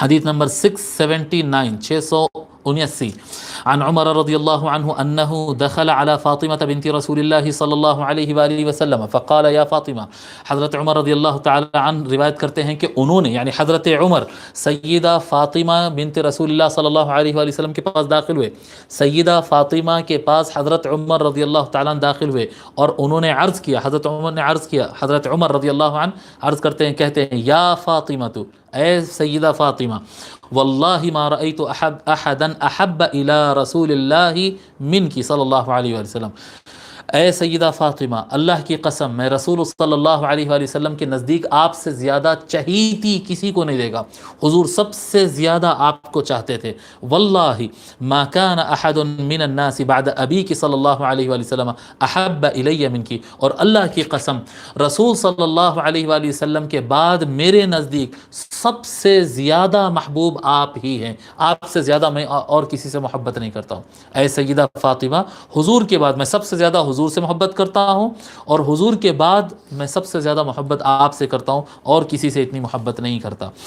حدیث نمبر 679 679 عن عمر رضی اللہ عنہ انه دخل على فاطمة بنت رسول اللہ صلی اللہ علیہ وآلہ وسلم فقال یا فاطمہ. حضرت عمر رضی اللہ تعالی عنہ روایت کرتے ہیں کہ انہوں نے یعنی حضرت عمر سیدہ فاطمہ بنت رسول اللہ صلی اللہ علیہ وآلہ وسلم کے پاس داخل ہوئے. سیدہ فاطمہ کے پاس حضرت عمر رضی اللہ تعالی عنہ داخل ہوئے اور انہوں نے عرض کیا، حضرت عمر نے عرض کیا، حضرت عمر رضی اللہ عنہ عرض کرتے ہیں، کہتے ہیں یا فاطمہ تو، اے سیدہ فاطمہ، واللہ ما رأیت احدا احب الى رسول اللہ منکی صلی اللہ علیہ وآلہ وسلم. اے سیدہ فاطمہ، اللہ کی قسم میں رسول صلی اللہ علیہ وآلہ وسلم کے نزدیک آپ سے زیادہ چہیتی کسی کو نہیں دے گا. حضور سب سے زیادہ آپ کو چاہتے تھے. واللہ ما کان احد من الناس بعد ابیک صلی اللہ علیہ وآلہ وسلم احب الی منکی، اور اللہ کی قسم رسول صلی اللہ علیہ وآلہ وسلم کے بعد میرے نزدیک سب سے زیادہ محبوب آپ ہی ہیں، آپ سے زیادہ میں اور کسی سے محبت نہیں کرتا ہوں. اے سیدہ فاطمہ، حضور کے بعد میں سب سے زیادہ حضور سے محبت کرتا ہوں، اور حضور کے بعد میں سب سے زیادہ محبت آپ سے کرتا ہوں، اور کسی سے اتنی محبت نہیں کرتا.